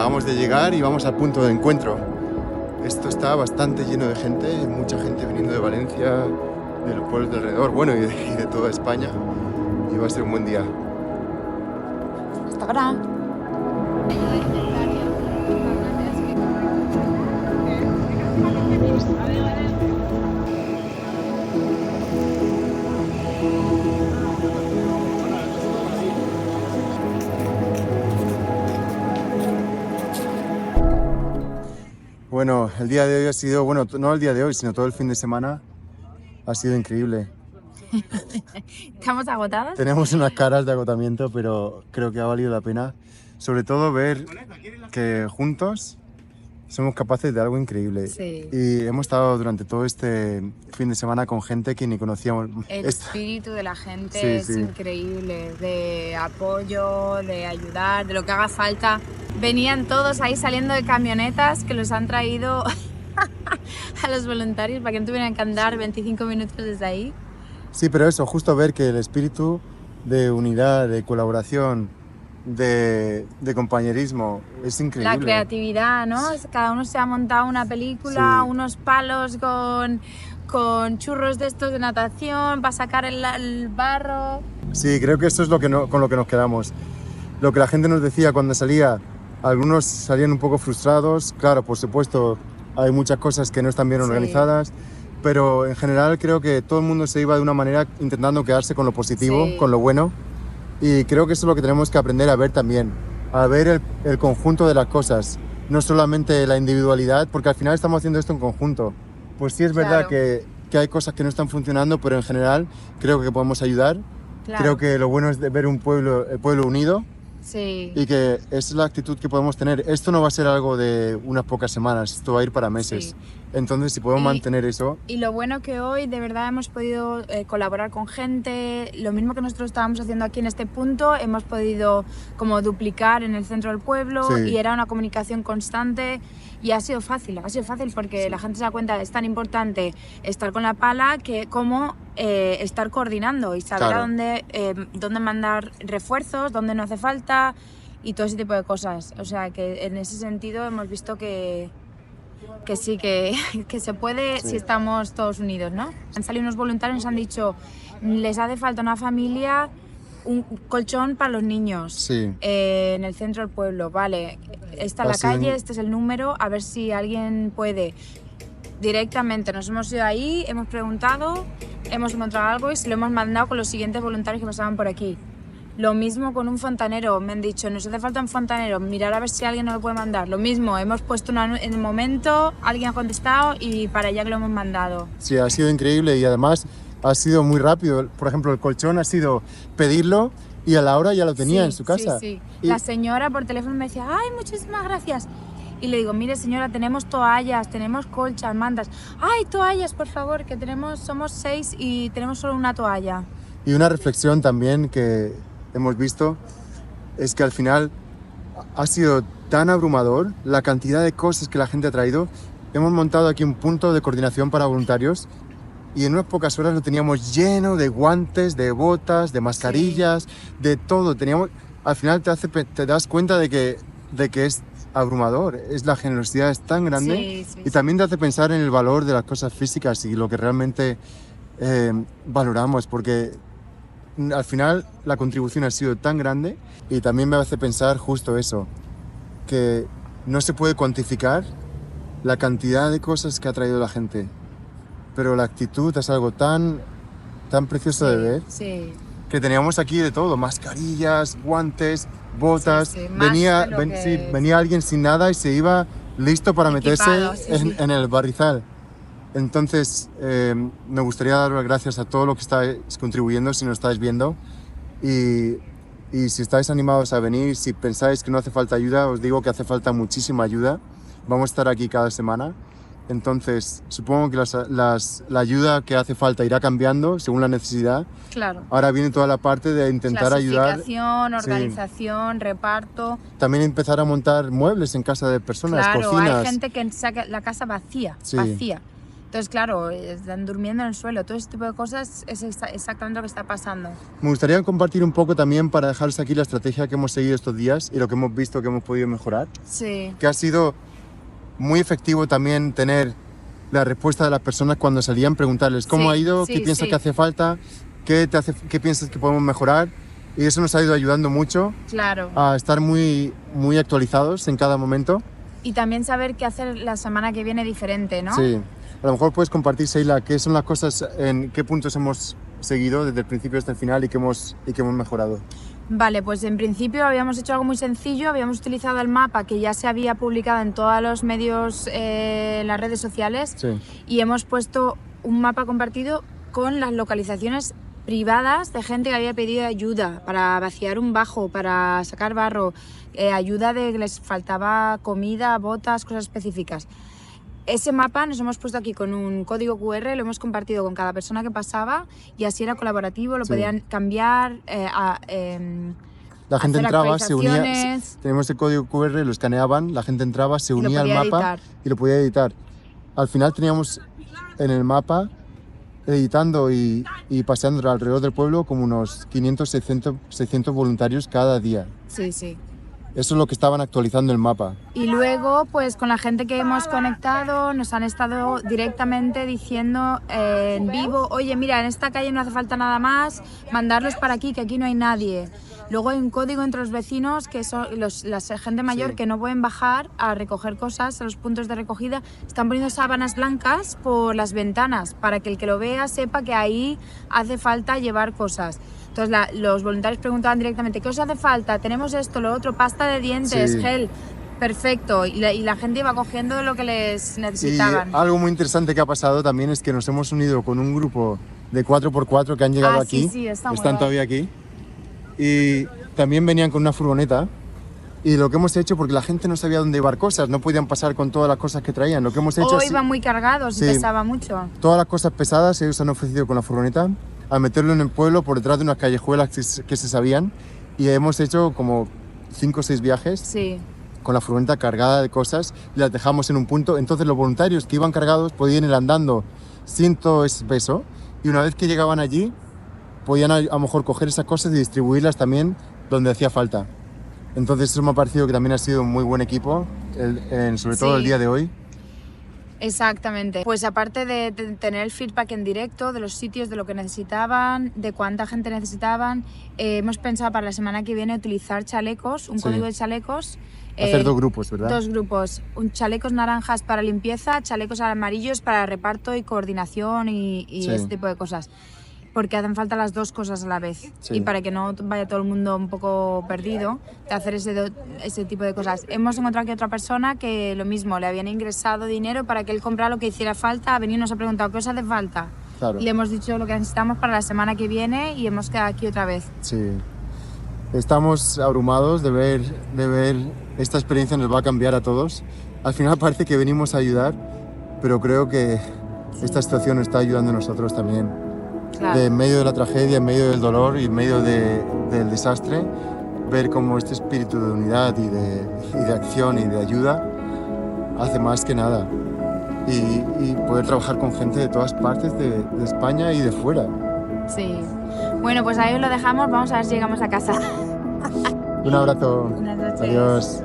acabamos de llegar y vamos al punto de encuentro. Esto está bastante lleno de gente, mucha gente viniendo de Valencia, de los pueblos de alrededor, bueno, y de toda España. Y va a ser un buen día. Hasta ahora. Bueno, el día de hoy ha sido, bueno, no el día de hoy, sino todo el fin de semana ha sido increíble. ¿Estamos agotados? Tenemos unas caras de agotamiento, pero creo que ha valido la pena. Sobre todo ver que juntos somos capaces de algo increíble. Sí. Y hemos estado durante todo este fin de semana con gente que ni conocíamos. El espíritu de la gente Sí, es sí. increíble, de apoyo, de ayudar, de lo que haga falta. Venían todos ahí saliendo de camionetas que los han traído a los voluntarios para que no tuvieran que andar 25 minutos desde ahí. Sí, pero eso, justo ver que el espíritu de unidad, de colaboración, de compañerismo es increíble. La creatividad, ¿no? Cada uno se ha montado una película, Sí. unos palos con churros de estos de natación para sacar el barro. Sí, creo que eso es con lo que nos quedamos. Lo que la gente nos decía cuando salía, algunos salían un poco frustrados. Claro, por supuesto, hay muchas cosas que no están bien Sí. organizadas, pero en general creo que todo el mundo se iba de una manera intentando quedarse con lo positivo, Sí. con lo bueno. Y creo que eso es lo que tenemos que aprender a ver también, a ver el conjunto de las cosas, no solamente la individualidad, porque al final estamos haciendo esto en conjunto. Pues sí es verdad Claro. que hay cosas que no están funcionando, pero en general creo que podemos ayudar. Claro. Creo que lo bueno es de ver el pueblo unido Sí. y que esa es la actitud que podemos tener. Esto no va a ser algo de unas pocas semanas, esto va a ir para meses. Sí. Entonces, si podemos Y- mantener eso, Y lo bueno que hoy de verdad hemos podido colaborar con gente, lo mismo que nosotros estábamos haciendo aquí en este punto, hemos podido como duplicar en el centro del pueblo Sí. y era una comunicación constante y ha sido fácil porque la gente se da cuenta, es tan importante estar con la pala que como estar coordinando y saber Claro. a dónde mandar refuerzos, dónde no hace falta y todo ese tipo de cosas. O sea que en ese sentido hemos visto que sí, que se puede Sí. si estamos todos unidos, ¿no? Han salido unos voluntarios y nos han dicho, les hace falta una familia, un colchón para los niños sí. en el centro del pueblo, vale, está en Ha la sido calle, un- este es el número, a ver si alguien puede. Directamente nos hemos ido ahí, hemos preguntado, hemos encontrado algo y se lo hemos mandado con los siguientes voluntarios que pasaban por aquí. Lo mismo con un fontanero, me han dicho, nos hace falta un fontanero, mirar a ver si alguien nos lo puede mandar. Lo mismo, hemos puesto en el momento, alguien ha contestado y para allá que lo hemos mandado. Sí, ha sido increíble y además ha sido muy rápido. Por ejemplo, el colchón ha sido pedirlo y a la hora ya lo tenía Sí, en su casa. Sí, sí. Y- La señora por teléfono me decía, ay, muchísimas gracias. Y le digo, mire señora, tenemos toallas, tenemos colchas, mantas. Ay, toallas, por favor, que somos 6 y tenemos solo una toalla. Y una reflexión también que hemos visto es que al final ha sido tan abrumador la cantidad de cosas que la gente ha traído. Hemos montado aquí un punto de coordinación para voluntarios y en unas pocas horas lo teníamos lleno de guantes, de botas, de mascarillas, de todo. Al final te das cuenta de que es abrumador, la generosidad es tan grande Sí, sí, y sí. también te hace pensar en el valor de las cosas físicas y lo que realmente valoramos, porque al final la contribución ha sido tan grande y también me hace pensar justo eso, que no se puede cuantificar la cantidad de cosas que ha traído la gente, pero la actitud es algo tan precioso de ver, Sí. que teníamos aquí de todo, mascarillas, guantes, botas, Sí, sí, más de lo que- venía alguien sin nada y se iba listo para Equipado, meterse sí, sí. en el barrizal. Entonces, me gustaría dar las gracias a todo lo que estáis contribuyendo, si nos estáis viendo. Y si estáis animados a venir, si pensáis que no hace falta ayuda, os digo que hace falta muchísima ayuda. Vamos a estar aquí cada semana. Entonces, supongo que la ayuda que hace falta irá cambiando según la necesidad. Claro. Ahora viene toda la parte de intentar ayudar. Clasificación, Sí. organización, reparto. También empezar a montar muebles en casa de personas, Claro, cocinas. hay gente que saca la casa vacía, Sí. vacía. Entonces, claro, están durmiendo en el suelo. Todo ese tipo de cosas es exactamente lo que está pasando. Me gustaría compartir un poco también para dejaros aquí la estrategia que hemos seguido estos días y lo que hemos visto que hemos podido mejorar. Sí. Que ha sido muy efectivo también tener la respuesta de las personas cuando salían, preguntarles cómo ha ido, qué piensas que hace falta, qué piensas que podemos mejorar. Y eso nos ha ido ayudando mucho a estar muy, muy actualizados en cada momento. Y también saber qué hacer la semana que viene diferente, ¿no? Sí. A lo mejor puedes compartir, Sheila, qué son las cosas, en qué puntos hemos seguido desde el principio hasta el final y qué hemos mejorado. Vale, pues en principio habíamos hecho algo muy sencillo, habíamos utilizado el mapa que ya se había publicado en todos los medios, las redes sociales, y hemos puesto un mapa compartido con las localizaciones privadas de gente que había pedido ayuda para vaciar un bajo, para sacar barro, ayuda de que les faltaba comida, botas, cosas específicas. Ese mapa nos hemos puesto aquí con un código QR, lo hemos compartido con cada persona que pasaba y así era colaborativo, lo podían cambiar, la gente entraba, se unía, tenemos el código QR, lo escaneaban, la gente entraba, se unía al mapa y lo podía editar. Al final teníamos en el mapa, editando y paseando alrededor del pueblo, como unos 500, 600 voluntarios cada día. Sí, sí. Eso es lo que estaban actualizando el mapa. Y luego, pues con la gente que hemos conectado, nos han estado directamente diciendo en vivo, oye, mira, en esta calle no hace falta nada más, mandarlos para aquí, que aquí no hay nadie. Luego hay un código entre los vecinos, que son la gente mayor que no pueden bajar a recoger cosas a los puntos de recogida. Están poniendo sábanas blancas por las ventanas para que el que lo vea sepa que ahí hace falta llevar cosas. Entonces los voluntarios preguntaban directamente, ¿qué os hace falta? Tenemos esto, lo otro, pasta de dientes, gel. Perfecto, y la gente iba cogiendo lo que les necesitaban. Y algo muy interesante que ha pasado también es que nos hemos unido con un grupo de 4x4 que han llegado aquí, están todavía aquí, y también venían con una furgoneta. Y lo que hemos hecho, porque la gente no sabía dónde llevar cosas, no podían pasar con todas las cosas que traían, lo que hemos hecho es... iban muy cargados y pesaba mucho. Todas las cosas pesadas ellos han ofrecido con la furgoneta a meterlo en el pueblo por detrás de unas callejuelas que se sabían, y hemos hecho como 5 o 6 viajes con la furgoneta cargada de cosas y las dejamos en un punto. Entonces los voluntarios que iban cargados podían ir andando sin todo ese peso, y una vez que llegaban allí podían a lo mejor coger esas cosas y distribuirlas también donde hacía falta. Entonces eso me ha parecido que también ha sido un muy buen equipo, sobre todo el día de hoy. Exactamente. Pues aparte de tener el feedback en directo de los sitios, de lo que necesitaban, de cuánta gente necesitaban, hemos pensado para la semana que viene utilizar chalecos, un código de chalecos. Hacer 2 grupos, ¿verdad? 2 grupos. Chalecos naranjas para limpieza, chalecos amarillos para reparto y coordinación y ese tipo de cosas. Porque hacen falta las 2 cosas a la vez. Y para que no vaya todo el mundo un poco perdido, de hacer ese tipo de cosas. Hemos encontrado aquí otra persona que lo mismo, le habían ingresado dinero para que él comprara lo que hiciera falta. Ha venido y nos ha preguntado, ¿qué os hace falta? Y le hemos dicho lo que necesitamos para la semana que viene y hemos quedado aquí otra vez. Sí. Estamos abrumados de ver esta experiencia, nos va a cambiar a todos. Al final parece que venimos a ayudar, pero creo que esta situación nos está ayudando a nosotros también. En medio de la tragedia, en medio del dolor y en medio del desastre, ver cómo este espíritu de unidad y de acción y de ayuda hace más que nada. Y poder trabajar con gente de todas partes de España y de fuera. Sí. Bueno, pues ahí os lo dejamos, vamos a ver si llegamos a casa. Un abrazo. Buenas noches. Adiós.